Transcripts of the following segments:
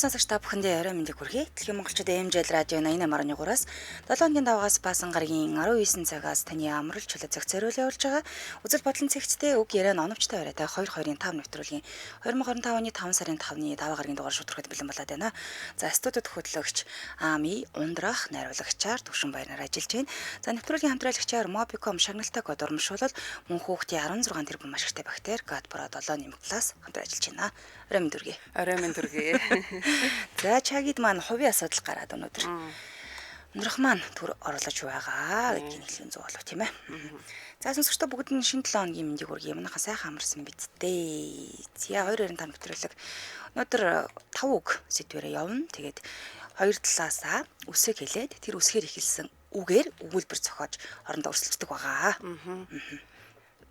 Сонсогч та бүхэндээ орой мэндийг хүргэе. Дэлхийн монголчууд АМЖ радио 88.3-аас 7-ны даваагаас баасан гарагийн 19 цагаас таны амрал чөлөө зах зориулж явуулж байгаа. Үзэл бодлон цэгцтэй үг яриа оновчтой оройтой 2-2-5 нэвтрүүлгийн 2025 оны 5 сарын 5-ны даваа гарагийн дугаар шударгад бэлэн болоод байна. За студид хөтлөгч Ами Ундрах найруулагчаар Төвшинбаяр нар ажиллаж байна. За нэвтрүүлгийн хамтраалагчаар Mobicom шагналтай код урамшуулал мөн хүүхдийн 16 тэрбум ашигтай бактери Гадпро 7 класс хамтран ажиллаж байна. Орой мэнд хүргэе. Орой мэнд хүргэе. За чагид маань хувийн асуудал гараад өнөөдөр. Өнөөх маань төр орлож байгаа гэдгийг хэлэн зүй болов тийм ээ. За сонсогчдоо бүгд нь шинэ 7 хоногийн мэндийг хүргэе. Манайха сайхан амарсан бидтэй. За 2-2-5 нэвтрүүлэг. Өнөөдөр 5 үг сэдвэрээ явна. Тэгээд хоёр талаасаа үсэг хэлээд тэр үсгээр ихэлсэн үгээр өгүүлбэр зохиож орондоо өрсөлддөг байгаа.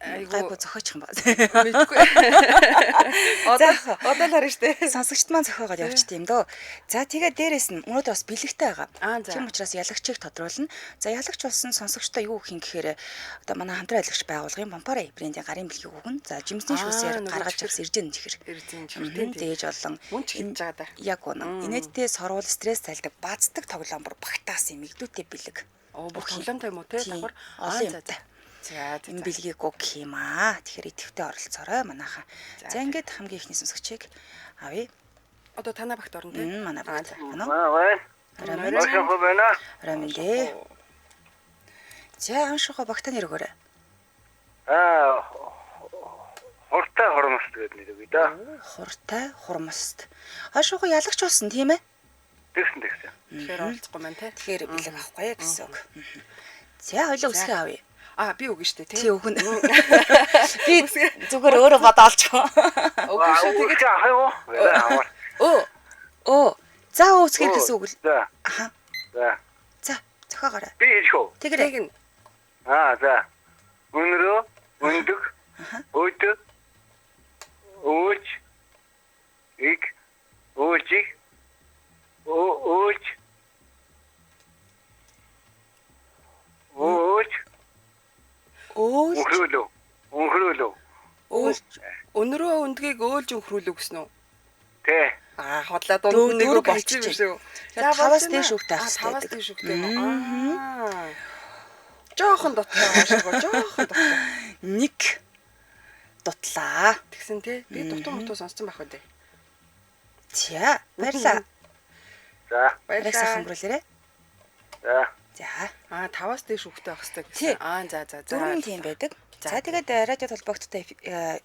Айгуу зохиочих юм ба. Мэдгүй. Одоо л харна штэ. Сонсогчд маань зохиогоод явчих тийм дөө. За тэгээд дээрэс нь өнөөдөр бас бэлэгтэй байгаа. Тийм учраас ялагчийг тодруулна. За ялагч болсон сонсогчдоо юу гэх юм гэхээр одоо манай хамтран аялагч байгууллагын Помпари брендийн гарын бэлгийг өгнө. За жимсний шүүсээр гаргаж авсан иржэн чихэр. Тэгэж болон мөн ч хийж байгаа да. Яг үнэн. Инээдтэй сорвол стресс залдаг бааздаг тоглоом бүр багтаасан мэгдүүтэй бэлэг. Бүх тоглоомтой юм уу те давхар олон юмтай. За энэ бэлгийг үг юм аа. Тэгэхээр идэвхтэй оролцоорой манайхаа. За ингээд хамгийн ихний сонсогчийг авъя. Одоо танаа багт орно те. Манай багт. Раминдэ. За аншихо багтаа нэр өгөөрэй. Хуртай хормост гэдэг нэр өгье да. Хуртай хормост. Аншихо ялагч болсон тийм ээ? Тэгсэн. Тэгэхээр оролцохгүй маань те. Тэгэхээр бэлэг авахгүй гэсэн үг. За хоёлоо үсгээ авъя. Би үгүй штэ тий. Үгүй. Би зүгээр өөрөө бодоолчихоо. Үгүй штэ тэгээд аваа. Оо. За үсгээ гэсэн үг л. Аха. За зохиогоорой. Би хэлэхүү. Тэгэрэг. За. Өнөрөө өндөг. Өд. Өөч. Иг. Өөчиг. Өөч. Өнхрүүлөө. Өнөрөө өндгийг өөлж өнхрүүлүү гэсэн үү? Тэ. Хотлоо дунд нэг болчих юм шүү. За 5-аас дээш үгтэй ах хэрэгтэй. 5-аас дээш үгтэй. Жохон дотлоо аашгаа, жохон дотлоо. Нэг дутлаа. Тэгсэн тий. Би дутуу сонссон байх үү? За, баярлаа. За. Баярлалаа хөнгөрүүлээрэй. За. 5-аас дээш үгтэй ах хэрэгтэй гэсэн. За. Дөрвөн тийм байдаг. За тэгээд радио толбогттой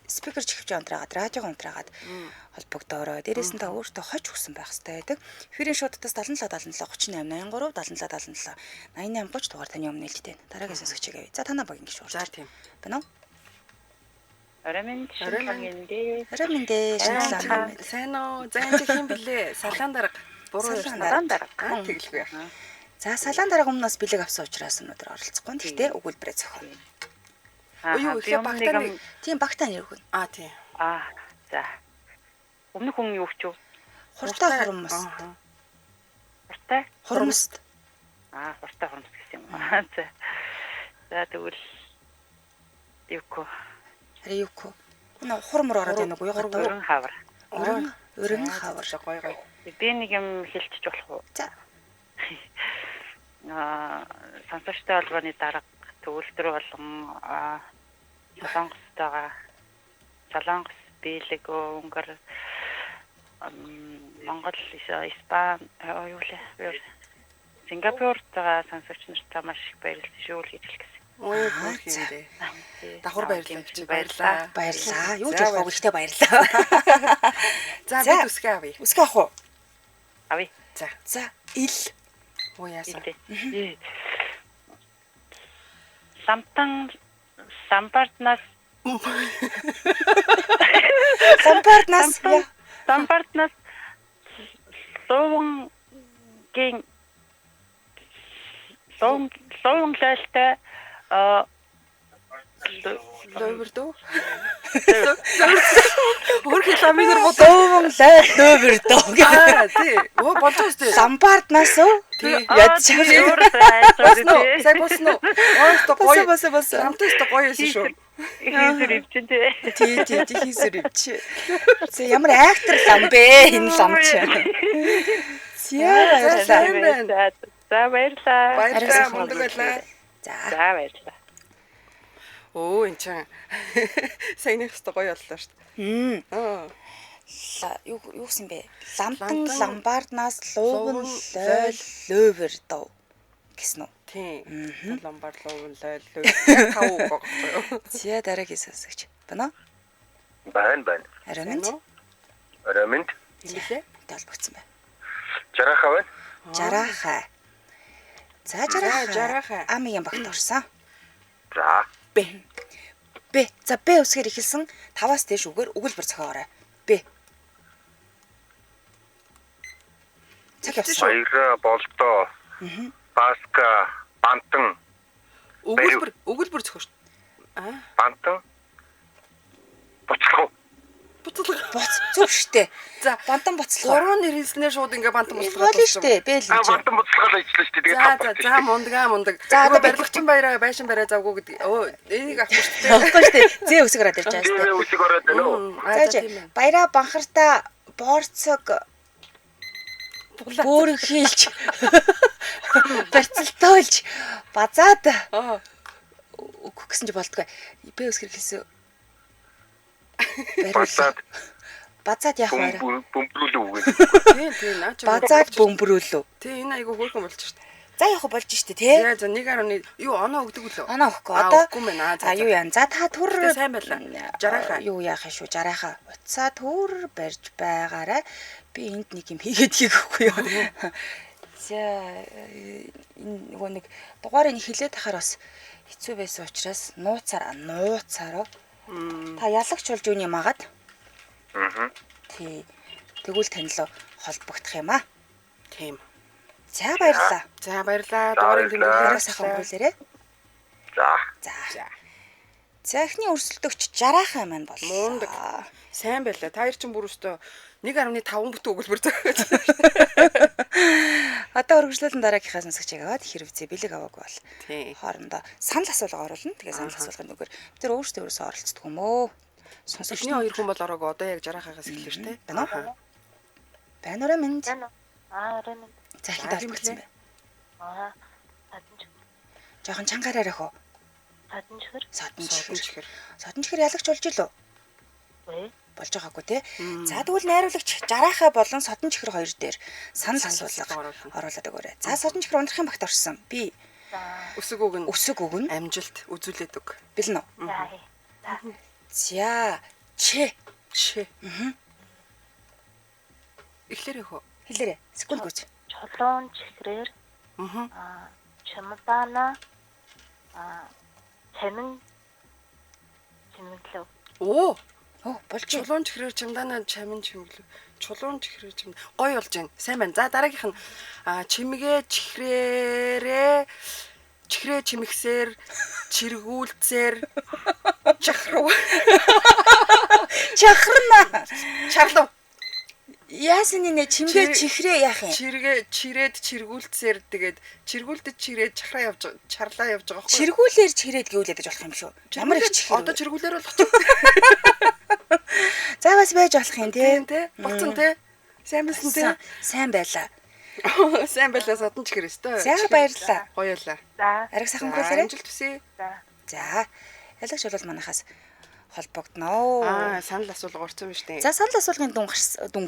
спикер чихвч онтраагаад радиог онтраагаад холбогдоорой. Дээрээс нь та өөртөө хож өгсөн байх хэрэгтэй байдаг. Эфирийн шуудтаас 77 77 38 83 77 77 88 30 дугаар таны өмнө нэлээд байна. Дараагийн сонсогчийг авъя. За танаа багийн гişүр. За тийм. Байна уу? Орой мэндэ. Сайн уу? За энэ хэм блэ? Салаан дарга. Буруу Салаан дарга. Тэглэхгүй. За салаан дарга өмнөөс бэлэг авсан учраас өнөөдөр оролцохгүй. Гэхдээ өгүүлбэрээ зохионо. Юу их багтаа тийм багтаа нэр өгнө. Тийм. За. Өмнөх хүн юу ч юу? Хуртай хормост. Хуртай? Хормост. Хуртай хормост гэсэн юм. За тэгвэл юуко. Юуко. Хурмөр ороод байна уу? Өрөн хавар. Өрөн хавар. Гой. Би нэг юм хэлчих болох уу? За. Сонсогчтой холбооны дарга төвлөрөө болон Солонгос бэлэг Унгар Монгол Испани юу лээ Сингапурт сонсогч нартай маш их баярлалаа шүү гэж хэлсэн. Давхар баярлалаа. Баярлалаа. Юу ч болохгүй ихтэй баярлалаа. За бид үсгээ авъя. Үсгээ авах уу? Авъя. За ил. Яасан. Самбартнаас лоон лайлтай лойвэрдөө. Хөрхи ламинер бодоон лайл лойвэрдөө. Тий. Болж байгаа үстэй. Самбартнаас уу? Ядчих. Сайн босно. Ооста гоё. Намтай гоё байсан шүү. Хийсэр ивчин тий. Тий хийсэр ивч. За ямар актер лам бэ энэ лам чи. Зя сайн. За баярлаа. Баярлалаа мундаг байлаа. За баярлаа. Оо энэ чинь саяны хөстө гоё боллоо шүү дээ. юу гэсэн бэ? Ламтан Ламтан, ламбарднаас лууган лууган, лойл лөвөр дов гэсэн үү? Тийм. Ломбар луун лойл тав гоо. Зя дараагийн сонсогч. Бано? Байна. Арамент Арамент. Хэлээ. толбогдсон байна. Жараха байна. Жараха. За жараха. жараха. Амын багт орсон. За. Б. За Б үсгээр ихэлсэн 5-аас дээш үгээр өгүүлбэр зохиогоорой. Б. Цаг явсан. Баяр болдоо. Баска, бантан, Өгүүлбэр зөхөж. бантан. Буцлах. Буц зүг штэ. За Бантан буцлаа. гурван нэр хэлснээр шууд ингээ бантан буцалгаа. Болно штэ. Б л гэж. Бантан буцлахаа ажиллаж штэ. Тэгээд За мундаг. За, Нөгөө барилгачин баяраа байшин барай завгүй гэдэг. Энийг авахгүй шүү дээ. Авахгүй штэ. Зэ үсэг ороод ирж байгаа штэ. тийм үсэг ороод байна уу? За баяраа банхартаа борцог бүр хийлж барцалтоолж базаад өгөх гэсэн чи болдгоо. Б үсгэр хэлсэн. Базаад Базаад яах вэ? бөмбөрүүлээ үгүй. Тийм наач. Базаад бөмбөрүүлөө. Тийм энэ айгу хөөрхөн болж шүү дээ. За яах вэ болж штэ тий? За 1.1 юу оноо өгдөг үлээ. Оноо өгөхгүй. Одоо өгөхгүй мэн. за юу яан. За та түр сайн байлаа. Жараха. Юу яах юм шүү жараха. Уцаа түр барьж байгаарай. Би энд нэг юм хийгээд хийхгүй юу. За энэ нөгөө нэг дугаарыг хилээд тахаар бас хэцүү байсан учраас нууцаараа та ялагч болж үний магаад. Тий. Тэгвэл танилаа холбогдох юм аа. Тийм. За баярлаа. За баярлаа. Дугаарыг Хараа тэмдэглээ. сайхан өнгөрүүлээрэй. За. За. За эхний өрсөлдөгч жараахан маань боллоо. Мундаг. Сайн байлаа. Та хоёр ч бүр өстөө 1.5 бүтэн өгүүлбэр зөөгөөч. Одоо үргэлжлүүлэн дараагийнхаа сонсогчийг аваад хэрв зэ бэлэг аваагүй бол Тийм. хоорондоо санал асуулга оруулна. Тэгээ санал асуулгын нүгээр бид нар өөрсдөө өөрөөсөө оролцдог юм өө. Эхний хоёр хүн бол ороогүй. Одоо яг жарахаагаас эхэллээ шүү дээ. Байна уу? Байна уу минь? Ремэн. За ихэд олбогдсон бай. Саданч. Жохон чангаараа хөө. Саданчхэр. Содончхэр. Содончхэр ялагч болж илүү? Вэ? Болж байгаагүй тий. За тэгвэл найруулагч жараахаа болон содончхэр хоёр дээр санал асуулга оруулаад өгөөрэй. За содончхэр ундрахын багт орсон. Би Өсөг өгнө. өсөг өгнө. Амжилт үзүүлээд өг. Бэлэн үү? За ч Эхлэрээ хөө. хэлээрэй. Секунд гүйц. Чулуун чихрээр чамдана чамин чимэглэв. Оо, Оо болж чулуун чихрээр чамдана чамин чимэглэв. Чулуун чихрээр чам. Гоё болж байна. Сайн байна. За дараагийнх нь чимгээ чихрээрээ чихрээ чимэгсээр чиргүүлцээр чахруу. чахарна. Чарлав. Яасан нэ чимгээ чихрээ яах юм? Чирээд чиргүүлцээр тэгээд чиргүүлдэж чирээд чарлаа явж байгаа байхгүй. Чиргүүлээр чирээд гэвэл ядаж болох юм шүү. Ямар их чихэр. Одоо чиргүүлээр болох ч. За бас байж болох юм тий. Тэ. Боцсон тэ. Сайн байсан тэ. Сайн байлаа. Сайн байлаа содон чихэр өстой. За баярлалаа. Гоё ялаа. За. Ариг сайхан өнгөрүүлээрэй. Амжилт хүсье. За. Ялагч бол манахаас холбогдноо. Санал асуулга орсон биз дээ. За санал асуулгын дүн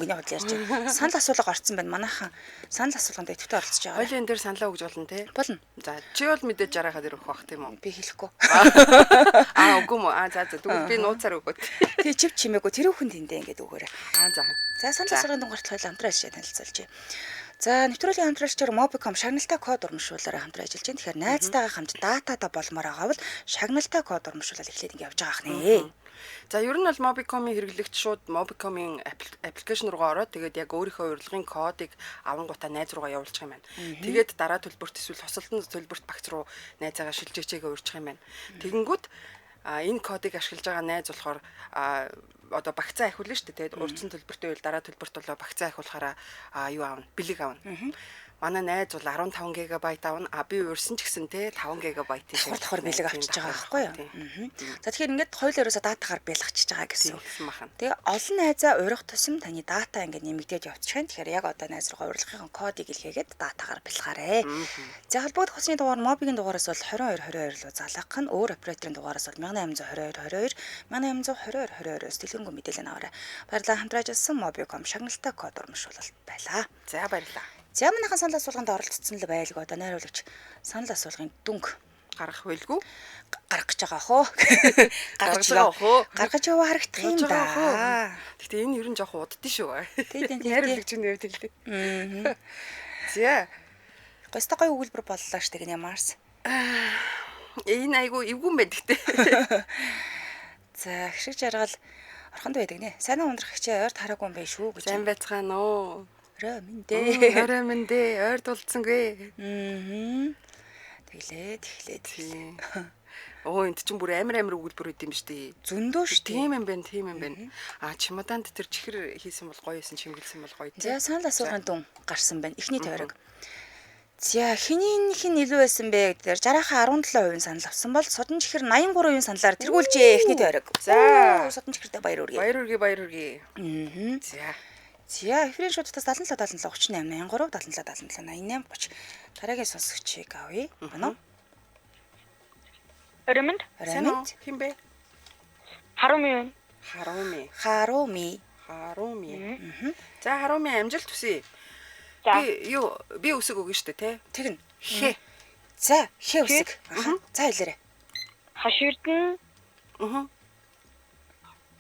гинэ бодлоо ярьж байна. Санал асуулга орсон байна. Манайхан санал асуулганд идэвхтэй оролцож байгаа. Хоёлын дээр саналаа өгж болно те. Болно. За чи бол мэдээж жарахад ирэх бах тийм үү? Би хэлэхгүй. Үгүй мө. За тэгвэл би нууцаар өгөөд. Тэгээ чив чимээгүй тэр хүн тэндээ ингэж өгөөрэй. За. За санал асуулгын дүн гарт хоёул хамтран ажиллаж танилцуулж. За нэвтрүүлгийн хамтрагчаар Mobicom шагналтай код урамшуулаараа хамтран ажиллаж байна. Тэгэхээр найзтайгаа хамт датада болмоор байгаа бол шагналтай код урамшуулаад эхлээд ингэ явж байгаа хнэ. За ер нь бол Mobicom-ийн хэрэглэгч шууд Mobicom-ийн аппликейшн руугаа ороод тэгээд яг өөрийнхөө урилгын кодыг авангуудаа найз руугаа явуулчих юм байна. Тэгээд дараа төлбөрт эсвэл хосолтон төлбөрт багц руу найзаагаа шилжиж чигээ урьчих юм байна. Тэгэнгүүт энэ кодыг ашиглаж байгаа найз болохоор одоо багцаа ахиулна шүү дээ. Тэгээд урьдчилан төлбөртэй үйл дараа төлбөрт болоо багцаа ахиулахаараа юу аавна? Бэлэг аавна. Манай найз бол 15 ГБ авна. А би урьсан ч гэсэн те 5 ГБ давхар бэлэг авчиж байгаа байхгүй юу? За тэгэхээр ингээд хоёул ерөөсө датагаар бэлгачиж байгаа гэсэн. Тэгээ олон найзаа урих тусам таны дата ингээд нэмэгдээд явчихсан. Тэгэхээр яг одоо найз руугаа урилгын кодыг илгээгээд датагаар бэлгаарэ. За холбогдох хосны дугаар мобигийн дугаараас бол 2222 руу залгах нь өөр операторын дугаараас бол 1822 1822 дэлгэнгүй мэдээлэл аваарай. Баярлалаа хамтраж ирсэн Mobicom шагналтай код урамшуулалт байлаа. За баярлалаа. За манайхан санал асуулганд оролцсон л байлгүй одоо найруулагч санал асуулгын дүнг Гаргах байлгүй? гаргах гэж байгаа хөө. Гаргаж яваа харагдах юм да. Гэтэ энэ ер нь жоох уддсан шүү. Тийм. Найруулагчийн нэр хэлээ. За. Гостогой өгүүлбэр боллоо штэ гинэ Марс. Энэ айгу эвгүй байдаг те. За хшиг жаргал орхонд байдаг нэ. Сайн ундрах хичээ ойр тараагүй юм байна шүү гэж. Сайн байцгаана уу? Орой минь Орой ойр дулцсангүй. Тэглээд. Оо энд чинь бүр амар өгүүлбэр өгд юм штэ. Зөндөө штэ. Тийм юм байна. А чемоданд тэр чихэр хийсэн бол гоё юмсэн, чимгэлсэн бол гоё. За санал асуулгын дүн гарсан байна. Эхний тойрог. За хинийнх нь илүү байсан бэ гэдгээр жараахан 17% санал авсан бол судан чихэр 83% саналаар тэргүүлжээ эхний тойрог. За судан чихэртэй баяр хүргэе. За эфирийн шуудтаас 77 38 83 77 88 30 дараагийн сонсогчийг авъя. Байна уу? Ремэнд? Хин бэ? Харуми. За Харуми амжилт хүсье. Би үсэг өгнө штэ те. Тэгнь. Хэ. За хэ үсэг. За хэлээрэй. Хаширдан.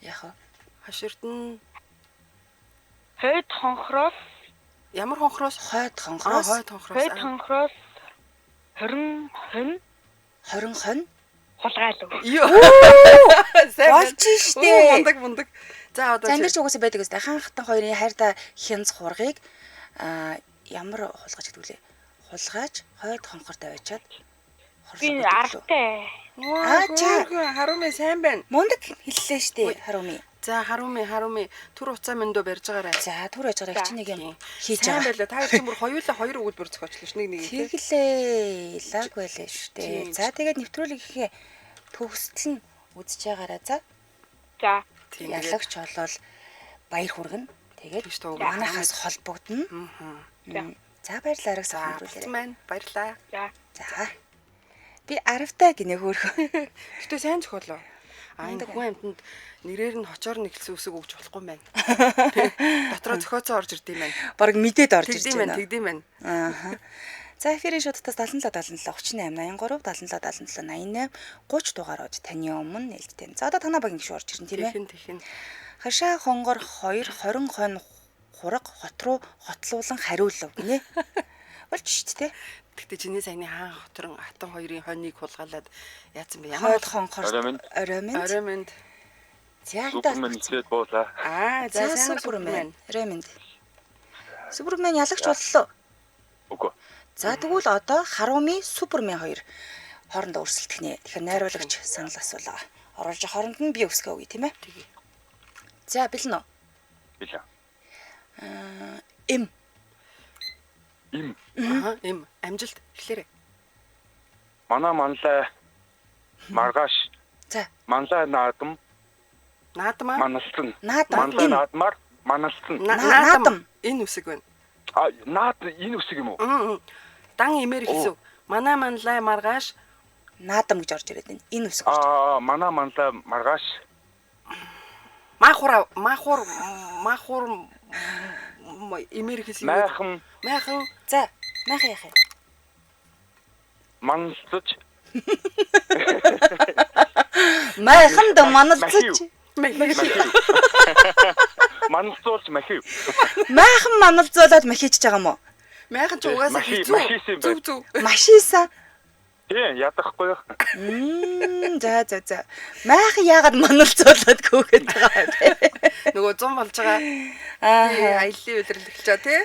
Яах вэ? Хаширдан. Хойд хонхроос. Ямар хонхроос? Хойд хонхроос. Хорин хон. Хулгайлуу. Болж штэ. Мундаг. За одоо замирч угаасаа байдаг үстэй. Хаанхтан хоёрын хайртай хянз хургийг ямар хулгаж гэдэг вүлээ? Хулгаж хойд хонхор тавиачаад би артай. Харуми сайн байна. Мундаг хэллээ штэ Харуми. За Харуми түр уцаа мэндөө барьж байгаарай. За түр яж байгаа чинь нэг юм хийж сайн байгаа. байлаа. Та чинь бүр хоёулаа хоёр өгүүлбэр зохиочлоо ш нэг. Тэглээ. Лаг байлаа штэ. За тэгээд нэвтрүүлэг ихээ төгсөл нь үзэж байгаараа за. За. Ялагч болол баяр хүргэн. Тэгээд манайхаас холбогдно. За баярлалаа гэсэн хэлүүлээрэй. Баярлалаа. За. Би аравтай гинэ хөөрхөн. Гэтэ сайн зохиолоо. Энэ хүн амтнд нэрээр нь хочоор нэглсэн үсэг өгч болохгүй юм байна. Дотроо зохиоцоо орж ирд юм байна. Бараг мэдээд орж ирж байна. Тэгдэм байна. За эфирийн шуудтаас 77 38 83 77 88 30 дугаарууд таны өмнө нээлттэй. За одоо танаа багийн гişүү орж ирнэ тийм ээ. Тэхин. Хашаа хонгор 2 20 хон хураг хот руу хотлуулан хариулав гинэ. Болж штт те. Гэтэ чиний саяны хаан хатан хоёрын хоньыг хулгаалаад яатсан бэ? Хойд хонхор ороймонд. За Супермен хэлээд буулаа. За Супермен. Ремэнд. Супермен ялагч боллоо. Үгүй. За тэгвэл одоо Харуми Супермен хоёр хоорондоо өрсөлдөх нэ. Тэгэхээр найруулагч санал асуулаа. Оруулж хооронд нь би өсгөө үгүй тийм ээ. За бэлэн үү? Билээ. Им. Амжилт эхлээрэй. Манлай маргааш. За. Манлай наадам. Наадмаа. Маналцсан. Наадам. Наадмаар маналцсан. Наадам. Энэ үсэг байна. Наад энэ үсэг юм уу? Дан имэр хэлсэн. Манлай маргааш наадам гэж орж ирээд байна. Энэ үсэг орж ирээд. Манлай маргааш. Махур имэр хэлсэн. Майхан. За, майхан яах юм? Маналцж. Майхан да маналцж. Маналцуулж махив. Майхан маналцуулаад махиж байгаа юм уу? Майхан ч угаасаа хэцүү. Зүг. Машиса. Тийм, ядахгүй. За. Майхан яагаад маналцуулаад гүгээд байгаа бэ? Нөгөө 100 болж байгаа. Аяллаа удирдах гэж байгаа тий?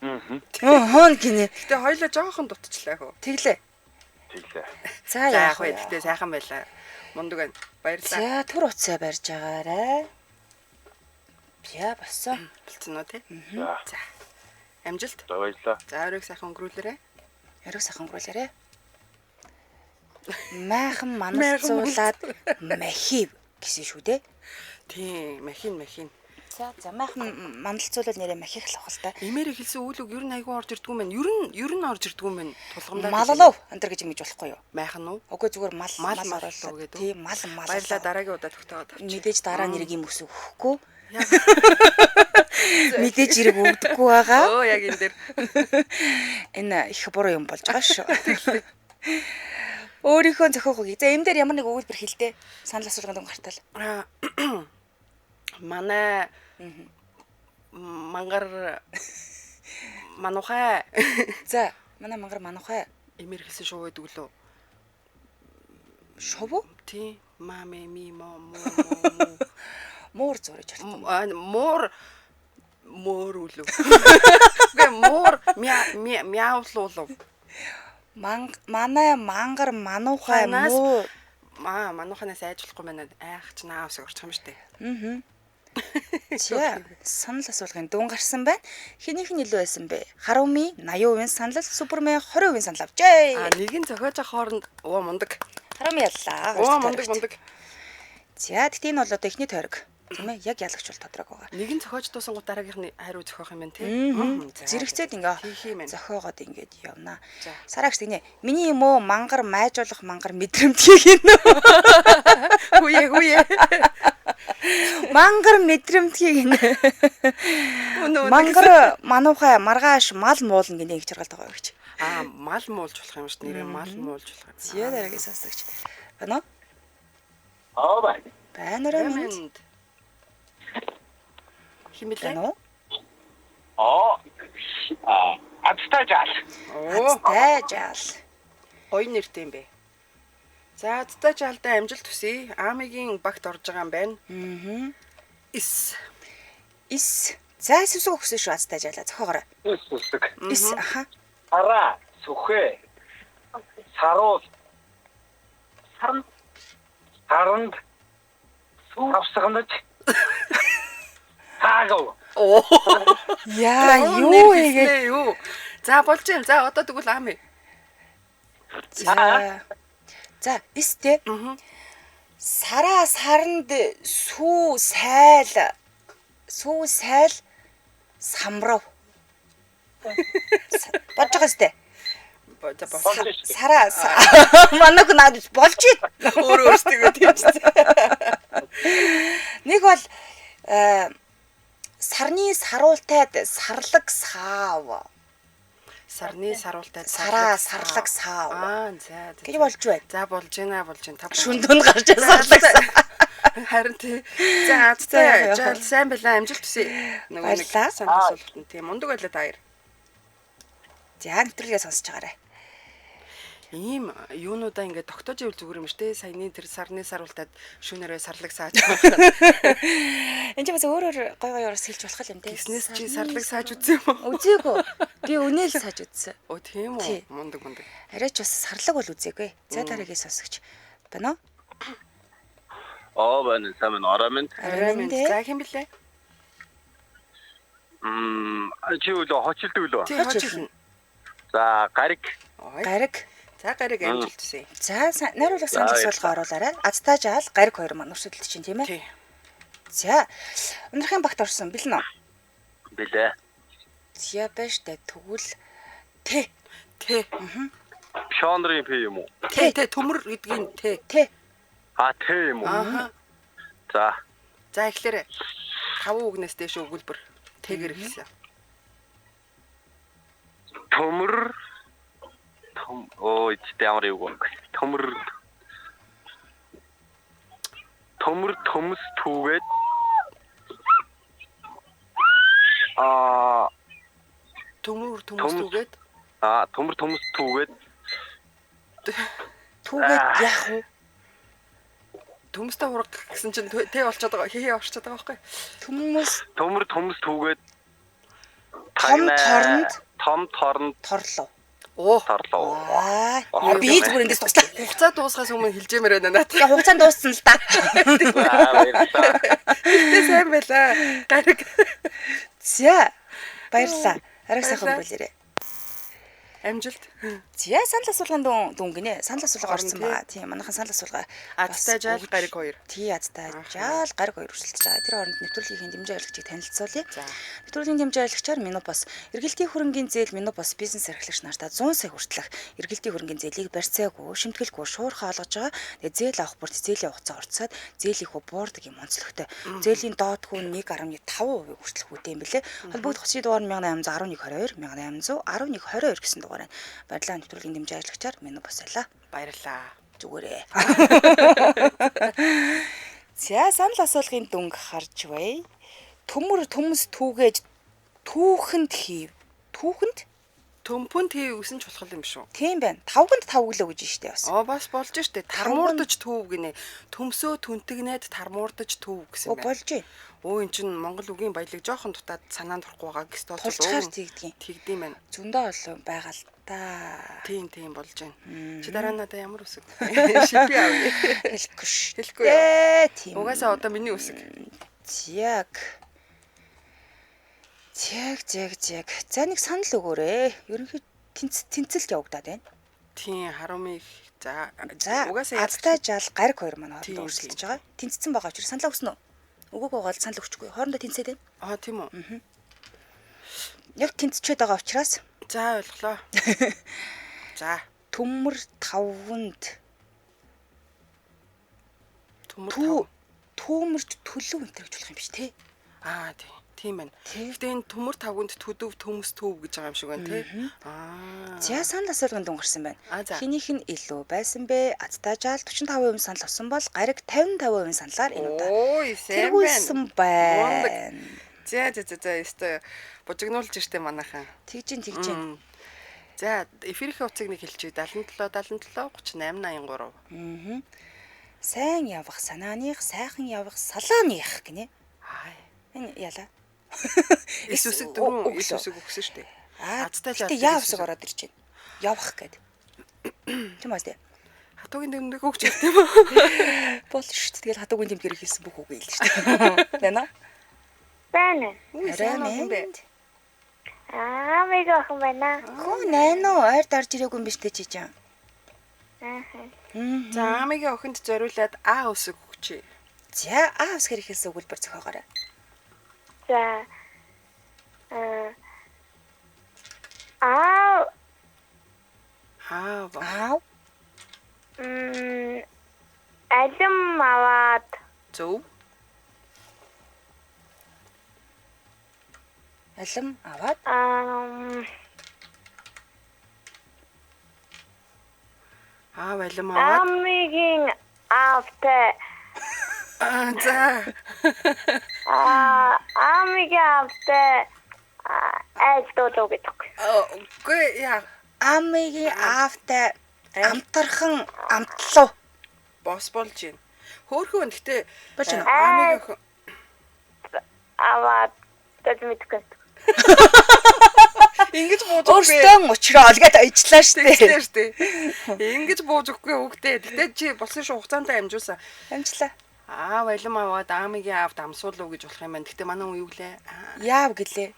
Гинэ. Гэтэ хоёлоо жоохон дутчихлаа хөө. Тэглээ. За яах вэ? Гэтэ сайхан байлаа. Мундаг байна. Баярлалаа. За түр уцаа барьж байгаарай. Бия болсон. Болцсон уу тий? За. Амжилт. За баярлалаа. За оройг сайхан өнгөрүүлээрэй. Яруу сайхан өнгөрүүлээрэй. Майхан маналцуулаад махив гэсэн шүү дээ. Тийм, махин. За майхан маналцуулал нэрээ махих л авах л та. Имээр хэлсэн үйл үг ер нь айгүй орж ирдгүү мэн. Ер нь орж ирдгүү мэн. Тулгамдаа. Малалав антер гэж ингэж болохгүй юу? Майхан уу? Үгүй зүгээр мал оруулаа оруулаад. гэдэг. Тийм мал. Баярлалаа дараагийн удаа тогтоогоод авчих. Мэдээж дараа нэрийг юм өсөв өгөхгүй. Мэдээж ирэг өгдөггүй байгаа. Оо яг энэ дээр. Энэ их буруу юм болж байгаа шүү. Өөрийнхөө зохиох үг. За энэ дээр ямар нэг өгүүлбэр хэлдэ. Санал асуулганд гартал. Манай мангар манухай. За манай мангар манухай. Имэр хэлсэн шуу гэдэг лөө. Шов? Тий. Маме ми мо. Муур зурж Муур үлээ. Гэ муур мяулуулав. Манай мангар манухай муу. Мануханаас айжлахгүй байна. Айх ч наавс орчих юм штэ. За санал асуулгын дуун гарсан байна. Хинийх нь илүү байсан бэ? Харуми 80% санал, Супермен 20% санал авчээ. Нэг нь зохиож авах хооронд мундаг. Харуми яллаа. Мундаг. За тэгтээ энэ бол одоо эхний тойрог. Тийм ээ, яг ялагч бол тодрог байгаа. Нэг нь зохиож дуусангууд дараагийнх нь хариу зохиох юм байна тий. Зэрэгцээд ингээ хийх юм байна. зохиогоод ингээд явна. Сараагч тэгнэ. Миний юм уу мангар майжуулах мангар мэдрэмтгий гинэ. Хүүе. Мангар мэдрэмтгий гинэ. Мангар мануухай маргааш мал муулна гинэ гэж харгалт байгаа гэж. Мал муулж болох юм шүү дээ. Нэрээ мал муулж болох. Зя дараагийн сонсогч. Байна уу? Бай. Байна уу? Химэлээ. Адстажал. Адстажал. Ой нэртэй юм бэ. За адстажалтай амжилт хүсье. Амигийн багт орж байгаа юм байна. Ис. За сүсэг өгсөн шүү адстажалаа зохиогоорой. Сүсэг. Ис аха. Ара, сүхэ. Саруул. Саранд. Авсагнаж. Таагав. Яа, юу игээд юу? За болж юм. За одоо тэгвэл ами. За, истэ. Сараа саранд сүү сайл самрав. Болж байгаа сте. Сараа манайх надад болж ий. Өөрөөсөө тийм ч. Нэг бол сарны саруултайд сарлаг саав. Сарны саруултайд сараа сарлаг саав. За. Гэж болж байна. За болж байна. Шүндүн гарч сарлаг. Харин тий. За жаал сайн байла амжилт хүсье. Нөгөө нэг санал асуулт тийм мундаг байлаа та хоёр. За нэвтрүүлгээ сонсож байгаарай. Ийм юунуудаа ингээд тогтоож ивэл зүгээр юм штэ. Саяны тэр сарны саруултад шүүнээрээ сарлаг сааж байгаа. Энд ч бас өөр гой ороос хэлж болох юм те. Гиснээс чи сарлаг сааж үзсэн юм уу? Үзээгүй. Би үнээл сааж үзсэн. Оо тийм үү. Мундаг. Арайч бас сарлаг бол үзээгүй. За дараагийн сонсогч. Байна уу? Байна сайн орамент. За хэм блэ? Чи үлээ хочилдог үлээ. Тий хочилно. За гариг. За гариг амжилт хүсье. За найруулга санал асуулга оруулаарай. Адстажаал гариг 2 маань өрсөлдөлт чинь тийм ээ. Тий. За өнөрхийн багт орсон бэлэн үү? Билээ. За байж тэ тэгвэл тэ. Шонрын пи юм уу? Тэ төмөр гэдгийн тэ. Тэ юм уу? За эхлээрээ 5 үгнээс дэш өгүүлбэр тэгэр хэлсэн. Төмөр ичтэй амар юу гоо. Төмөр төмс түүгээд төмөр төмс түүгээд төмөр төмс түүгээд яах вэ? Төмстэй ураг гэсэн чинь тэ болчиход байгаа. Хээ орчиход байгаа байхгүй. Төмөр төмс түүгээд том торонд торлоо. Торлоо. Би зүгээр эндээс туслаа. Хугацаа дуусгаас өмнө хэлжэмээр байна надад. Тэгээ хугацаанд дууссан л та. Тэ сайн байла. Гариг. За баярлалаа. Арай сайхан өнгөрүүлээрэ. Амжилт. За санал асуулгын дүн гинэ. Санал асуулга орсон байгаа. Тийм манайхан санал асуулга. Азтай жаал гариг 2. Тий азтай жаал гариг 2 өрсөлдөж байгаа. Тэр хооронд нэвтрүүлгийн хэмжээ аялагчийг танилцуулъя. За. Нэвтрүүлгийн хэмжээ аялагчаар Минопос эргэлтийн хөрөнгийн зээл Минопос бизнес эрхлэгч нартаа 100 сая хүртэлх эргэлтийн хөрөнгийн зээлийг барьцаагүй, шимтгэлгүй шуурхаа олгож байгаа. Тэгээ зээл авах бүрт зээлийн хугацаа орцоод зээлийнхөө буурдаг юм онцлогтой. Зээлийн доодгүй 1.5% хүртэлх үтэй юм билэ. Холбогдох хүсний дугаар 1811 22 1811 22 гэсэн дугаар. Баярлалаа нэвтрүүлгийн хэмжээ аялагчаар Минопос байлаа. Баярлаа. Зүгээрээ. За санал асуулгын дүнг харж бай. Төмөр төмс түүгээж түүхэнд хийв. Түүхэнд? Төмпөнд хийв гэсэн ч болох юм шүү. Тийм байна. 5-нд 5 гэлөө гэж штэ бас. Бас болж штэ. Тармуурдаж төв гинэ. Төмсөө түнтэгнээд тармуурдаж төв гэсэн юм байна. Болж байна. Эн чин Монгол үгийн баялаг жоохон дутаад санаанд орохгүй байгаа гэс тоолж Тулчгаар тэгдгийн. Тэгдэм байна. Зөндөө олон байгаа л та. Тийм болж байна. Чи дараа надаа ямар үсэг? Шипи авъя. Хэлэхгүй ш. Хэлэхгүй юу? Тийм. Угаасаа одоо миний үсэг. Яг. За нэг санал өгөөрэй. Ерөнхий тэнцэлд явагдаад байна. Тийм харумыг за Угаасаа азтай жаал гариг 2 манай хооронд өрсөлдөж байгаа. Тэнцсэн байгаа учраас саналаа өгсөн үү? Өгөөгүй гол санал өгчихгүй. Хоорондоо тэнцээд байна. Тийм үү. Яг тэнцчихэд байгаа учраас За ойлголоо. За төмөр 5-нд төмөрч төлөв энэ гэж болох юм биш тий. Тийм байна. Гэхдээ энэ төмөр 5-нд төдөв төмс төв гэж байгаа юм шиг байна тий. За санал асуулгын дүн гарсан байна. Хинийх нь илүү байсан бэ? Азтай жаал 45% санал авсан бол гариг 55% саналаар энэ удаа тэргүүлсэн байна. За ёстой бужигнуулж иртээ манайхан. Тэгж. За эфирийн хугацааг нэг хэлчихье. 77 38 83. Сайн явах санааных, сайхан явах салааных гинэ. Энэ яла. Иесусыг дөрөв Иесусыг өгсөн шүү дээ. Азтай жаал. Тэ яавсаг ороод ирж байна. Явах гэд. Тийм үү? Хатуугийн дэмдэг өгч ирсэн юм уу? Бол шүү дээ. Тэгэл хатуугийн дэмгээр хийсэн бүх үг ийл шүү дээ. Байна. Байна. Арай Амиг охин байна. Хөө нэнэ ойр дарж ирээгүй юм биш үү чичээ. За амигийн охинд зориулаад А үсэг өгчээ. За А үсгээр ихээс өгүүлбэр зохиогоорой. За алим аваад зөв. Алим аваад алим аваад амигийн автай за амигийн автай айлтуулуу гэдэг. Үгүй яа амигийн автай амтархан амтлуу бос болж байна. Хөөхөн гэхдээ амиг охин аваад мэдгүй. Ингэж бууж өөртөө учраа олгээд ажиллаа штэ. Ингэж бууж өгөхгүй үгтэй. Гэтэ чи болсон шүү хугацаанд амжуулсан. Амжлаа. Алим аваад амигийн авд амсуулуу гэж болох юм байна. Гэтэ манай хүн юу гэлээ? Яав гэлээ.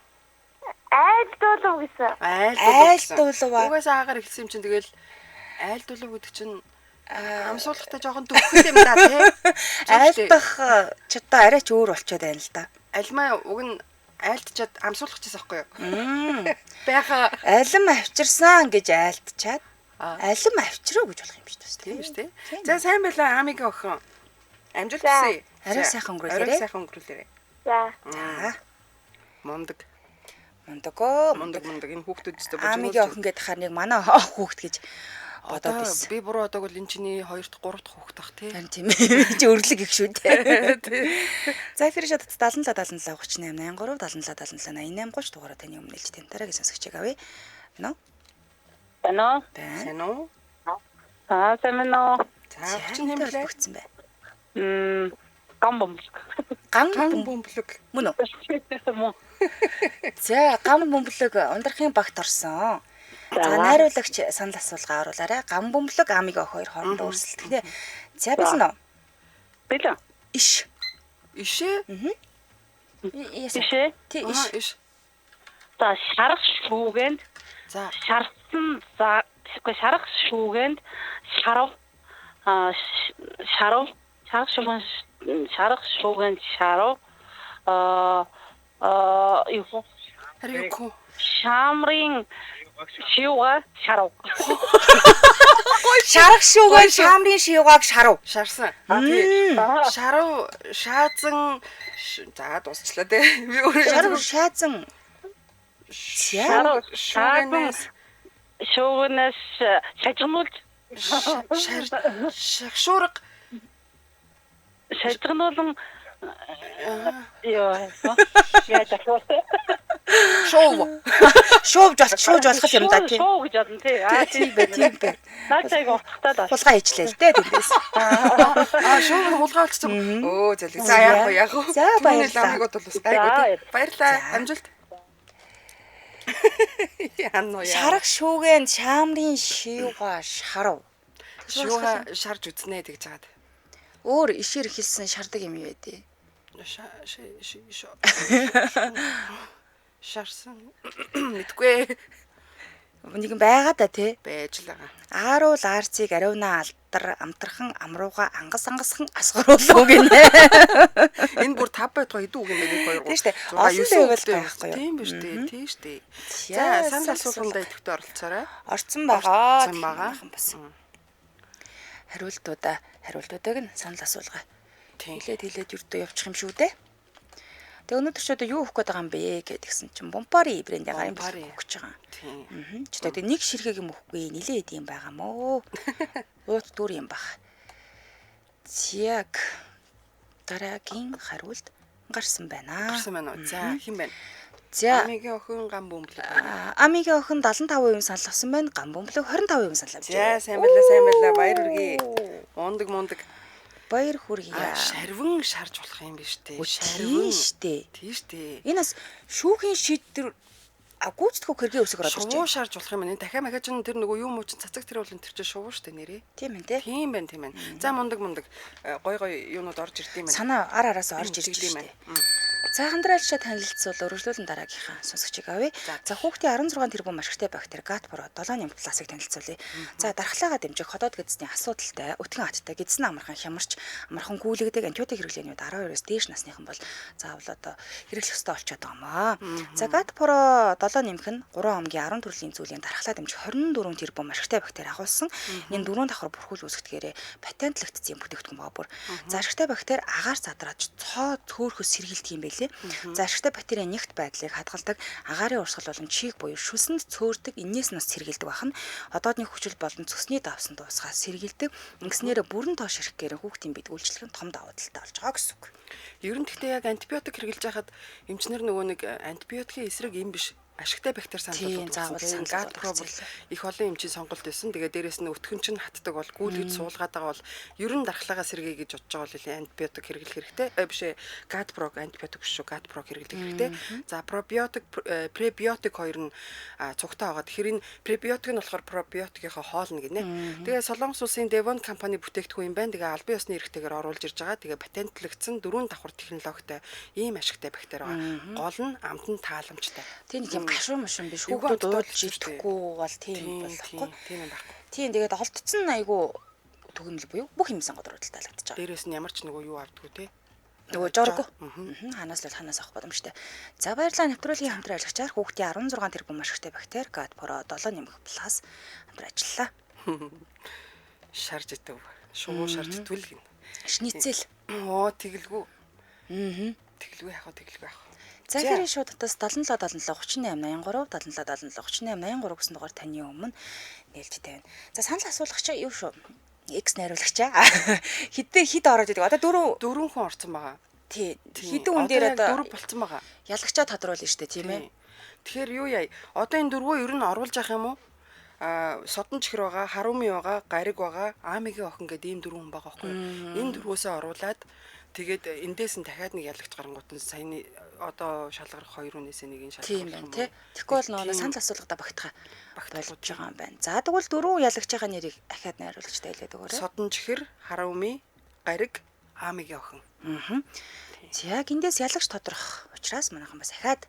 Айлтуулуу гэсэн. Айлтуулуу. Угаасаа аагаар хэлсэн юм чинь тэгэл айлтуулуу гэдэг чинь амсуулахтай жоохон дөхөх юм да тий. Айлтах ч одоо арай ч өөр болчиход байна л да. Алимаа уг нь айлтчаад амсуулах гэсэн байхгүй юу? Бяха алим авчирсан гэж айлтчаад алим авчруу гэж болох юм биш үү? Тийм шүү дээ. За сайн байлаа амигийн охин. Амжилт хүсье. Арай сайхан өнгөрүүлээрэй. За. Мондөг. Мондөг энэ хүүхдүүд өстө амигийн охин гэдэг хаар нэг манай хүүхд гэж одоо би буруу одог бол энэ чиний 2-р 3-р хүүхд тах тий. Харин тийм ээ. Чи өрлөг их шүү дээ. За эфир шатад 77 77 38 83 77 77 88 30 дугаараа таны өмнө нэлж тань дараагийн сонсогчийг авъя. Байна уу? Байна уу? Сайн уу? Сайн байна уу? За хүчин хэмлээ өгсөн бай. Гам бомблог. Мөн үү? За гам бомблог ундрахын багт орсон. За найруулагч санал асуулга оруулаарай. Гам бомблог амиг охин хоёр хоорондоо өрсөлдөх. За билнэ үү? Билээ. Ишээ? Ишээ? Тий иш. За шарах шүүгэнд За шарсан за шарах шүүгэнд шарав шарав шарах шүүгэнд шарав юу хариугүй. шамрын шивга шарав. Шарах шүүгээр шаамрын шивгааг шарав. Шарсан. Шарав шаазан за дуусчлаа те. Би Шарав өөрөө шаазан. шарав шүүгэнээс шүүгэнээс шажигнуулж шагшуурга шажигнуулан яа яа Шууж болох юм да тий. шуу гэж бодно тий. Тийм бэ. Наачайг утгатаад байна. Хулгай хийчлээ л дээ тэндээс. шууг хулгай болчихсон. Өө зэлэг. За яах вэ? За, баярлалаа. Ламигуд бол бас гайгүй тий. Баярлалаа. Амжилт. Яно яа. Шарах шүүгэн шаамрын шивга шарав. Шууга шарж үзнэ гэж жаад. Өөр ишээр хэлсэн шардаг юм юу вэ? Шарсан. Мэдгүй Нэг юм байгаа да тий. байж л байгаа. Ааруул аарцыг ариунаа алдар амтрхан амрууга ангасхан асгаруулуу гинэ. Энэ бүр 5 байтгаа идүү үг юм байна 1 2 3. Тийм штэ. Олон байвал байхгүй юу? Тийм биш үү? Тийм штэ. За, За санал асуулганд идэвхтэй оролцоорой. Орцсон байгаа. Орцсон байгаа. Бас. Хариултуудыг нь санал асуулгаа. Тийм. Хилээд юрдөө явчих юм шүү дээ. Тэгээ өнөөдөр ч одоо юу өгөх гээд байгаа юм бэ гэдгсэн чинь Бомпари брендийн гарын Бомпари. өгөх гэж байгаа. Тийм. Ч одоо нэг ширхэг юм өгөхгүй нилээ идэм байгаа мó. Ууц дүр юм баг. Зяг дараагийн хариулт гарсан байна. Гарсан байна уу? За хэн байна? За Амигийн охин гам бөмбөлөг. Амигийн охин 75% санал авсан байна. Гам бөмбөлөг 25% санал авсан. За сайн байлаа. Баяр хүргэе. Мундаг. Баяр хүргэе. Шарвин шарж болох юм биш үү? Шарвин штэ. Тийм штэ. Энэ бас шүүхийн шийдвэр гүйцэтгэх хэргийн өсөг ороод ирж Шувуу байна. шарж болох юм байна. Дахиад махаж тэр нөгөө юу муучин цацаг тэр бол энэ тэр чинь шувуу штэ нэрээ. Тийм ээ те. Тийм байна. За мундаг. Гой юунууд орж ирд юм байна. Санаа араас орж ирж юм байна. За хандраалшаа танилцуул өргөжлүүлэн дараагийнхаа сонсогчийг авъя. За хүүхдийн 16 тэрбум ашигтай бактери ГАТ-Про 7 нэмт пластик танилцуулъя. За дархлаагаа дэмжих ходоод гэдэсний асуудалтай өтгөн аттай гэдэсэн амархан хямарч амархан гүйлэгдэг антибиотик хэрэглээнүүд 12-оос дээш насныхан бол заавал одоо хэрэглэх ёстой болчиход байгаа маа. За ГАТ-Про 7 нэмэх нь 3 омгийн 10 төрлийн зүйлийн дархлаа дэмжих 24 тэрбум ашигтай бактери агуулсан. Энэ 4 давхар бүрхүүл үүсгэдгээрээ патентлэгдсэн бүтээгдэхүүн байгаа бүр. За ашигтай бактери агаар задрааж цоо цөөхөс сэргийлдэг юм байлээ. За ашигтай бактерийн нэгт байдлыг хадгалдаг агаарын урсгал болон чийг буюу шүсэнд цөөрдөг энээс нас сэргийлдэг бахан одоодны хүчил болон цөсний давсан дуусгаас сэргийлдэг ингэснээр бүрэн тоош ирэхээр хүүхдийн бид үйлчлэх нь том давуу талтай болж байгаа гэсэн үг. Ер нь гэхдээ яг антибиотик хэрэглэж байхад эмчнэр нөгөө нэг антибиотикийн эсрэг юм биш. Ашигтай бактери Тийм, заавал санал санал ГАТ-Про бол их олон эмчийн сонголт байсан. Тэгээ дээрэс нь өтгөн чинь хатдаг бол гүйлгэж суулгаад байгаа бол ер нь дархлаагаа сэргээе гэж бодож байгаа бол антибиотик хэрэглэх хэрэгтэй. Биш ээ ГАТ-Про антибиотик биш шүү. ГАТ-Про хэрэглэх хэрэгтэй. За пробиотик пребиотик хоёр нь цугтаа байгаа. Тэгэхээр энэ пребиотик нь болохоор пробиотикийнхаа хоолно гинэ. Тэгээ Солонгос улсын Devon компани бүтээгдэхүүн юм байна. Тэгээ албан ёсны эрхтэйгээр оруулж ирж байгаа. Тэгээ патентлэгдсэн 4 давхар технологитой ийм ашигтай бактери байгаа. Гол нь амтнд тааламжтай. Тийм нэг юм гашуун машин биш хүүхдүүд уулж идэхгүй бол тийм болохгүй. Тийм юм байхгүй. Тийм тэгээд олдцсон айгу төгнөл буюу бүх юм сонгодрууд таалагдаж байгаа. Дээрээс нь ямар ч нөгөө юу авдггүй те. Нөгөө жорго. Ханаас л ханаас авах боломжтой. За баярлалаа нэвтрүүлгийн хамтран ажиллагчаар хүүхдийн 16 тэрбум ашигтай бактери ГАТ-Про 7 нэмэх плюс хамтран ажиллалаа. Шарж идэв. Шувуу шарж идэв л гин. Шницэл. Оо тэгэлгүй. Тэгэлгүй яах вэ? За хэрэг шууд татас 77 77 38 83 77 77 38 83 гэсэн дугаар таны өмнө нээлттэй байна. За санал асуулгач юу шүү? X найруулагчаа. Хэд ороод идэг? Одоо 4 хүн орсон байгаа. Тий. Хэдэн хүн дээр одоо 4 болцсон байгаа. Ялагчаа тодруулна штэ тийм ээ. Тэгэхээр юу яа? Одоо энэ 4-өө ер нь оруулж явах юм уу? Содон чихэр байгаа, харуми байгаа, гариг байгаа, аамигийн охин гэдэг ийм 4 хүн байгаа байхгүй юу? Энэ 4-өөсөө оруулаад тэгээд эндээс нь дахиад нэг ялагч гарангууд нь саяны одоо шалгарах 2 хүнээс нэг шалгах юм байна тий. Тэгэхгүй бол нөгөө санал асуулгада багтах болж байгаа юм байна. За тэгвэл 4 ялагч байгаа нэрийг ахаад найруулагчтай хэлээд өгөөрэй. Содон чихэр, харуми, гариг, аамигийн охин. За яг эндээс ялагч тодрох учраас манайхан бас ахаад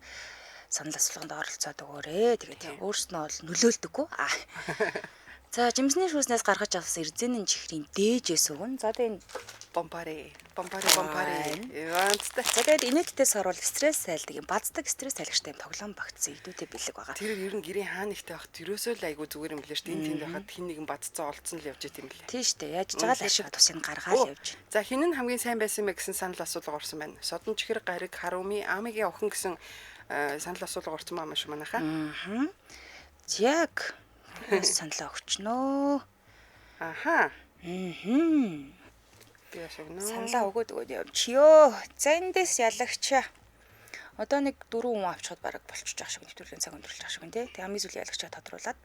санал асуулганд оролцоод өгөөрэй. Тэгээд өөрснөө бол нөлөөлдөггүй. За жимсний шүүснээс гаргаж авсан эрзэнэн чихрийн дээжээс өгөн. За тэгээд энэ Бомбари. Иванцтай. за тэгээд инээдтэйс орвол стресс сайлдаг юм. Баддаг стресс сайлагчтай юм тоглоом багтсан идүүтэй бэлэг байгаа. Тэр ер нь гэрийн хаан ихтэй багт ерөөсөө л айгу зүгээр юм лээ шүү дээ. Тэнд байхад хин нэгэн бадцсан олцсон л явж идэм лээ. Тийм шүү дээ. Яаж байгаа л ашиг тусыг гаргаал явж. За хин нь хамгийн сайн байсан мэ гэсэн санал асуулга орсон байна. Содон чихэр гариг харуми амигийн охин гэсэн санал асуулга орсон маа шүү манайхаа. Яг саналаа өгчнөө. Аха. Би ашигнаа. Саналаа өгөөд явчихё. За эндээс ялагчаа. Одоо нэг 4 хүн авчихад бараг болчихж байгаа шиг нэвтрүүлгийн цаг өнгөрүүлж байгаа шиг байна тий. Амийн зүйл ялагчаа тодруулаад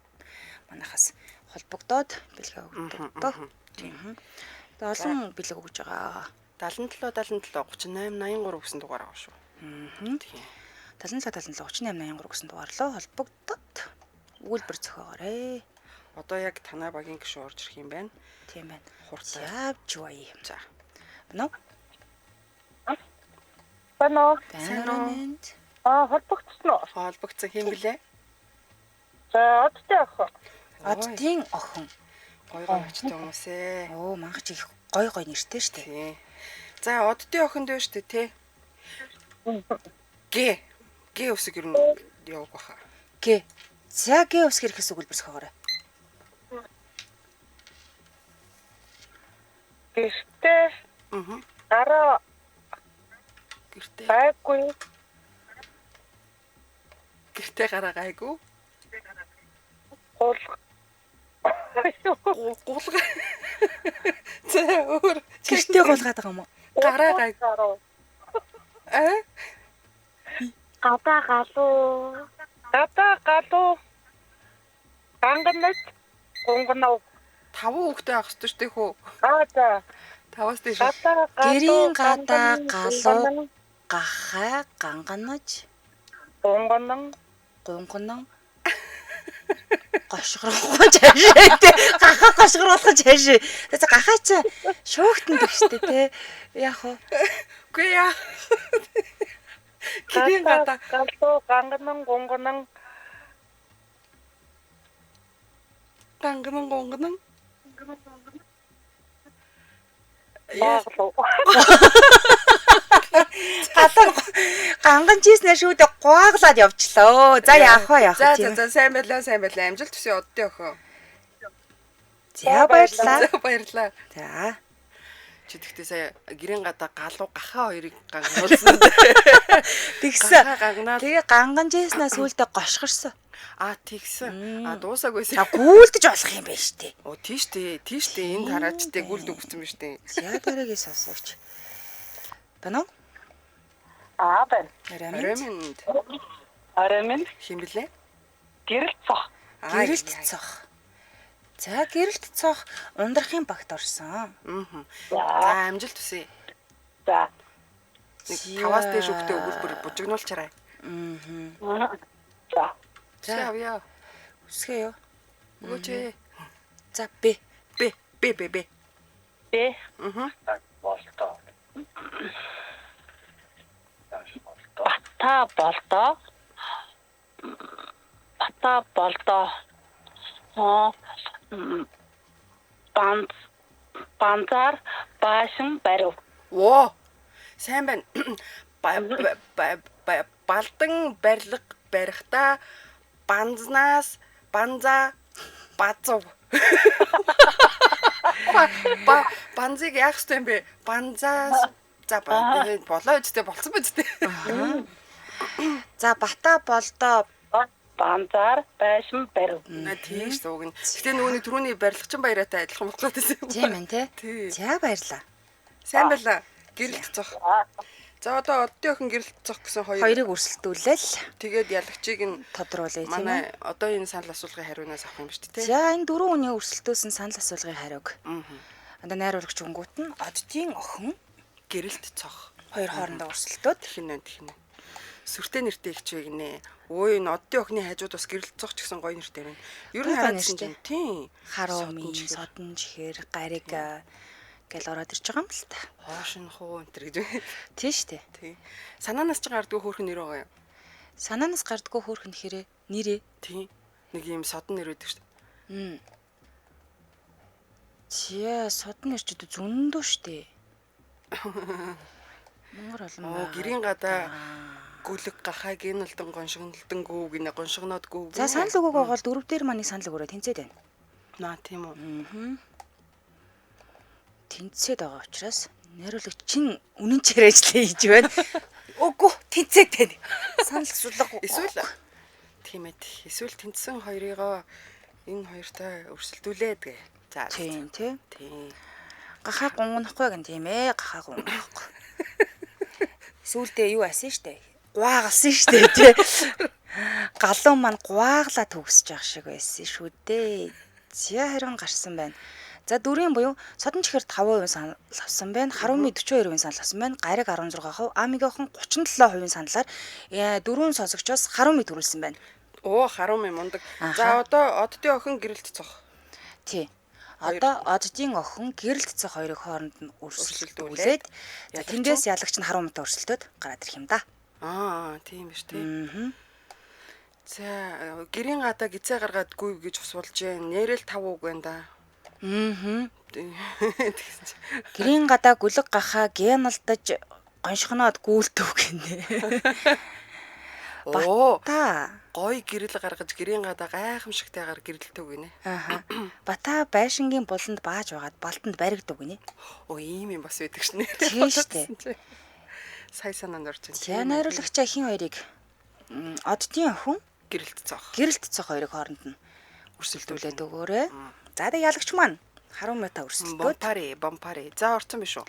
манайхаас холбогдоод бэлгээ өгдөг дөө. Тийм. Тэгээ олон бэлэг өгж байгаа. 77 38 83 гэсэн дугаар байгаа шүү. Тийм. 77 38 83 гэсэн дугаарлуу холбогдоод өгүүлбэр зохиогоорой. Одоо яг танай багийн гишүүн орж ирэх юм байна. Тийм байна. Хурцаа. Явж бай. За. Бано. Сайн холбогдсон уу? холбогдсон хэм блэ? За одтой ах. Оддын охин. Гой очтой хүмүүс ээ. Оо мангаж их гой нэртэй штэ. Тий. За оддын охинд байна штэ тий. Гэ усыг ер нь явах баха. Гэ. За гэ ус хэрхээс өгүүлбэр зохиогоорой. Гэртээ гараа Гэртээ гайгүй. гэртээ гараа гайгүй. Гол. Гулга. За өөр Гэртээ гулгаад байгаа юм уу? гараа гайгүй. Гадаа галуу. Галуу. Ганганаж гунгнав. 5 хүүхдээ авах ёстой шүү дээ хөө. За. 5-аас дээш. Гэрийн гадаа галуу гахаа ганганаж гунгнан. Гошгорохоо чаашаа те гахаа гошгоруулах чаашаа. За гахаа чи шуугтан дэгштэй те. Яг уу. Үгүй яа. Гэрийн гадаа галуу гунгнан. ганган. Галуу. Галуу ганган жийснэ шүү дээ гуаглаад явчлаа. За яах вэ яах вэ? За сайн байлаа. Амжилт төсөө оддын охин. За баярлаа. Баярлаа. За. Чи тэгтээ сая гэрийн гадаа галуу гахаа хоёрыг гангаруулсан. Тэгсэн. Гагнаа. Тэгээ ганган жийснээс үлдээ гошгорсон. Тэгсэн. Дуусаагүйсэн. За гүйлдэж болох юм байна штэ. Оо тийш дээ. Энд тараачтай гүлд өгсөн биз дээ. За дараагийн сонсогч. Бано? Байна. Арамын хим блэ? Гэрэл цох. Гэрэлт цох. За гэрэлт цох ундрахын багт орсон. За амжилт төсөө. За. 5-аас дээш өгтөө өгүүлбэр бужигнуулчаарай. За. За явъя. Үсгээ юу? Өгөөч. За Б. Б. Бэ. Болтоо. Бата болтоо. Банзар баашин барив. Оо. Сайн байна. Балдан барихта банзнаас банза базов. Банзыг яах ёстой юм бэ? Банзаас за болоо үстэй болцсон биз дээ. За бата болдоо Банзар байшин барив. Тийм шүү уг нь. Гэтэ нөгөө түрүүний барилгачин баяраатай адилхан болчихлоо гэсэн юм. тийм ээ те. Тий. За баярлаа. Сайн байла. Гэрэлт цох. За одоо оддын охин гэрэлт цох гэсэн Хоёрыг өрсөлдүүлээл тэгээд ялагчийг нь тодруулъя тийм манай ээ. одоо энэ санал асуулгын хариунаас авах юм ба шүү дээ. За энэ 4 хүний өрсөлдөөсөн санал асуулгын хариуг. Одоо найруулагч өнгөт нь оддын охин Гэрэлт цох. хоёр хоорондоо өрсөлдөөд Тэхнэ. Сүртэй нэртэй ихчвэ гинэ. Өө энэ оддын охины хажууд бас гэрэлт цох ч гэсэн гоё нэртэй байна. Ер нь Гоё хараад нэртэй. чинь тийм. харуумын содон чихэр гариг гэл ороод ирж байгаа юм л та. Хоошин хуу энэ төр гэж. Тийм шүү дээ. Тий. Санаанаас ч гардгүй хөөрхөн нэр байгаа юм. Санаанаас гардггүй хөөрхөн хэрэг нэрээ. Тийм. Нэг юм содон нэр байдаг шүү дээ. Тиа содны ирчүүд зөндөө штэ. Монгол олон Оо гэрийн гадаа гүлэг гахаа гинэлдэн гоншигнолдон гүү гинэ гоншигноод гүү. За санал өгөөгөө гол дөрөв дээр маань санал өгөөрэй тэнцээд байна. Наа тийм үү. Тэнцээд байгаа учраас найруулагч чинь үнэн чирээ ажиллая гэж байна. Үгүй тэнцээд байна. Санал асуулга. Эсвэл тийм ээ. Эсвэл тэнцсэн хоёрыгоо энэ хоёртой өрсөлдүүлээд гээ. За. Тийм тий. Тийм. Гахаа гунгахгүй гэн тийм ээ. Гахаа гунгахгүй. Сүүлдээ юу асан штэ. Гуагалсан штэ тий. Галуу маань гуаглаа төгсөж явах шиг байсан шүү дээ. Зя хэрэг гарсан байна. За дөрвийн буюу содон чихэр 5% санал авсан байна. Харуми 42% санал авсан байна. Гариг 16%, Амигийнхан 37% саналаар дөрвөн сонсогчоос харуми төрүүлсэн байна. Оо харуми мундаг. За одоо оддын охин гэрэлт цох. Тий. Одоо оддын охин гэрэлт цох хоёрыг хооронд нь өрсөлдүүлээд за тэндээс ялагч нь харуумтай өрсөлдөд гараад ирэх юм да. Тийм биш тий. За гэрийн гадаа гизээ гаргаад гүйв гэж усуулж जैन. Нэрэл 5 үг байна да. Гэрийн гадаа гүлэг гахаа геналдаж гоншихноод гүйлтөв гинэ. Оо Бата. гой гэрэл гаргаж гэрийн гадаа гайхамшигтайгаар гэрэлтөв гинэ. Бата байшингийн буланд бааж байгаад балтанд баригдав гинэ. Оо ийм юм бас байдаг шнэ. Тийм штэ. Сая санаанд орж байна. За найруулагчаа хин хоёрыг оддын охин гэрэлт цох. гэрэлт цох хоёрыг хооронд нь өрсөлдүүлээд өгөөрэй. За тэг ялагч маань харуумтай өрсөлдөөд. Бомпари. За орсон биш үү?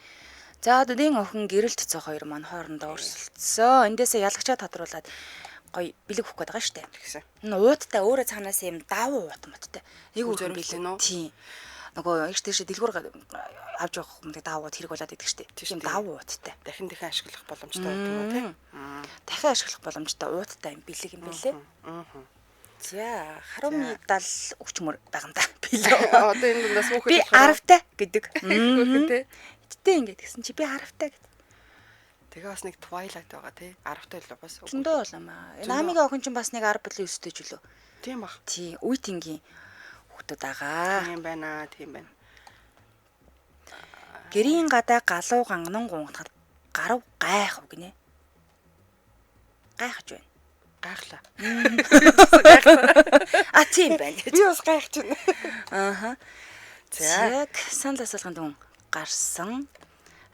За оддын охин гэрэлт цох хоёр маань хоорондоо өрсөлдсөн. Эндээсээ ялагчаа тодруулаад гоё бэлэг өгөх гээд байгаа штэ. Тэгсэн. Энэ ууттай өөрөө цаанаас юм давуу уут мэттэй. Эйгүү Зориулсан бэлэг. уу? Тийм. Нөгөө иш тийш дэлгүүр авч явах юм давуу тэрэг болоод идэг штэ. Тийм давуу ууттай. Дахин ашиглах боломжтой байдаг юм уу те? Дахин ашиглах боломжтой ууттай юм бэлэг юм бэлээ. За харуми 70 өгчмөр байгаа юм да. Билээ. Одоо энэ дундаас хүүхэд Би болохоор 10-тай гэдэг. хүүхэд те. Эцтэй ингэж гэсэн чи би 10-тай гэдэг. Тэгээ бас нэг Twilight байгаа тий. 10-тай л бас. Зөндөө бол юм аа. Энэ Амигийн охин чинь бас нэг 10 бүлийн 9-тэй ч үлээ. Тийм бах. Тий, үеийнгийн хүүхдүүд байгаа. Тийм байна, тийм байна. Гэрийн гадаа галуу ганган гунгахад гарав гайхав гинэ. Гайхаж байна. Гайхлаа. Тийм байна. Би бас гайхаж байна. Ааха. За. Санал асуулганд хүн гарсан.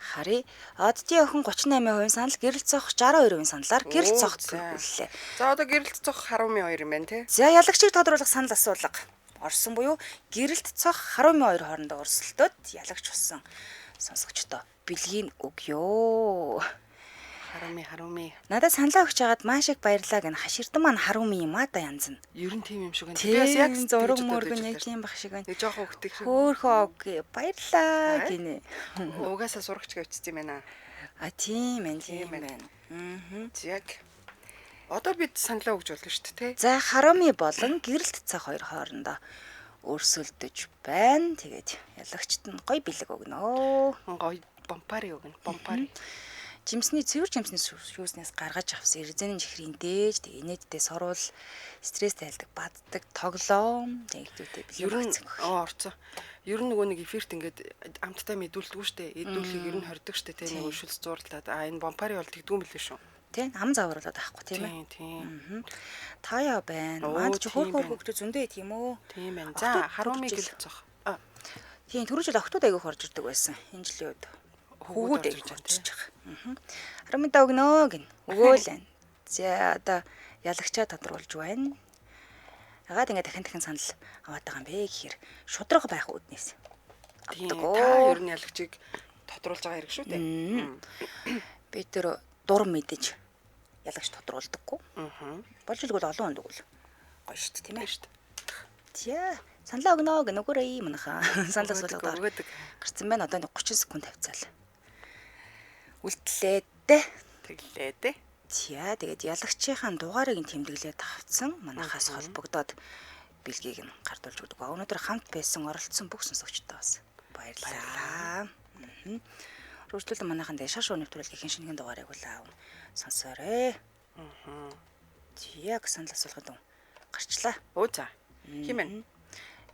Хари оддын охин 38% санал, гэрэл цох 62% саналаар гэрэл цогт төлөвлөлээ. За одоо гэрэлт цох харуми 2 юм байна тий. За ялагчийг тодруулах санал асуулга. Орсон буюу гэрэлт цох харуми 2 хоорондоо өрсөлдөөд ялагч болсон сонсогчдоо бэлгийн өгөө. Харуми. Надад саналаа өгч хагаад маш их баярлаа гэн хаширдан маань харуми юм а да янз нь. Ер нь тийм юм шиг байна. Би бас яг зураг тэгж мөргөн бодож яг тийм бах шиг байна. Нэг жоохон хөвгтэй шиг. Хөөхөө баярлаа гинэ. Угаасаа сурагч гэвчсэн юм байна. Тийм байна. Яг. Одоо бид саналаа өгж болно шүү дээ тий. За харуми болон гэрэлт цаг хоёр хоорондоо өрсөлдөж байна. Тэгээд ялагчт нь гоё бэлэг өгнө. Гоё бомпари өгнө. Бомпари. Жимсний цэвэр жимсний шүүснээс гаргаж авсан эрзэнийн чихрийн дээж тэг инээдтэй сорвол стресс тайлдаг баддаг тоглоом тэгдүүтэй бэлэг Ер нь орцсон. Ер нь нөгөө нэг эфирт ингээд амттай мэдүүлдэг шүү дээ. Эдүүлхийг ер нь хордог шүү дээ. Тэ нөгөө шүлс зурлаад энэ бомпари бол тэгдүүн билээ шүү. Тэ ам завруулаад байхгүй тийм ээ. Тийм. Таяа байна. Манд чи хөөх хөвгтө зөндөө идэх юм уу? Тийм байна. За харуми гэл цох. Тийм түрүү жил октод айгүйх орж ирдэг байсан. Энэ жилийн үед хөвгүүд айгүйх орж ирж байгаа. Харамдаа өгнөө гин. Өгөөл байна. За одоо ялагчаа тодруулж байна. Ягаад ингэ дахин санал аваад байгаа юм бэ гэхээр шудраг байх үднээс. Тийм. Та ер нь ялагчийг тодруулж байгаа хэрэг шүү дээ. Би тэр дур мэдэж ялагч тодруулдаггүй. Болж илгүүл олон хүнд өгвөл гоё шүү дээ тийм ээ. Тиа саналаа өгнөө гэн өгөөрэй манайхаа. Санал асуулаад өгөөдөг. Гарцсан байна. Одоо 30 секунд тавьцаал. Үлдлээ дээ. Тэглээ дээ. Тиа тэгээд ялагчийнхаа дугаарыг нь тэмдэглээд авцсан. Манайхаас холбогдоод бэлгийг нь гардуулж өгдөг. Өнөөдөр хамт байсан оролцсон бүх сонсогчдоо бас баярлалаа. Үргэлжлүүлэн манайхан дэшаа шоу нэвтрүүлгийн шинэхэн дугаарыг хүлээн аван сонсоорой. Яг санал асуулгад гарчлаа. Оо за. Химэн.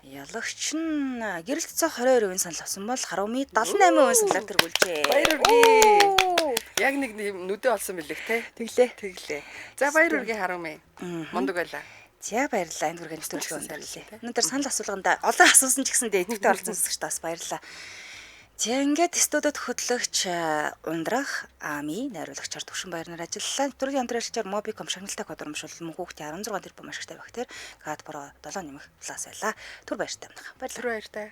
Ялагч нь гэрэлт цог 22% санал авсан бол Харуми 78% саналаар тэргүүлжээ. Баяр хүргэе. Яг нэг нүдэ олсон мэлэг те. Тэглээ. За баяр хүргэе Харуми. Мундаг байлаа. За баярлалаа. Энэ хүргэнд төлөвлөгөө өндөрлөө. Өнөөдөр санал асуулганд олон асуусан ч гэсэндээ идэвхтэй оролцсон зүсгч бас баярлалаа. За ингээд студид хөтлөгч Ундрах Ами, найруулагчаар Төвшин Баярнаар ажиллалаа. Нэвтрүүлгийн хамтрагчаар Mobicom шагналтай код урамшуул мөнхөөгтийн 16 тэрбум ашигтай багтэр Кад Про 7 нэмэх плюс байлаа. Түр баяртай байна. Баярлалаа.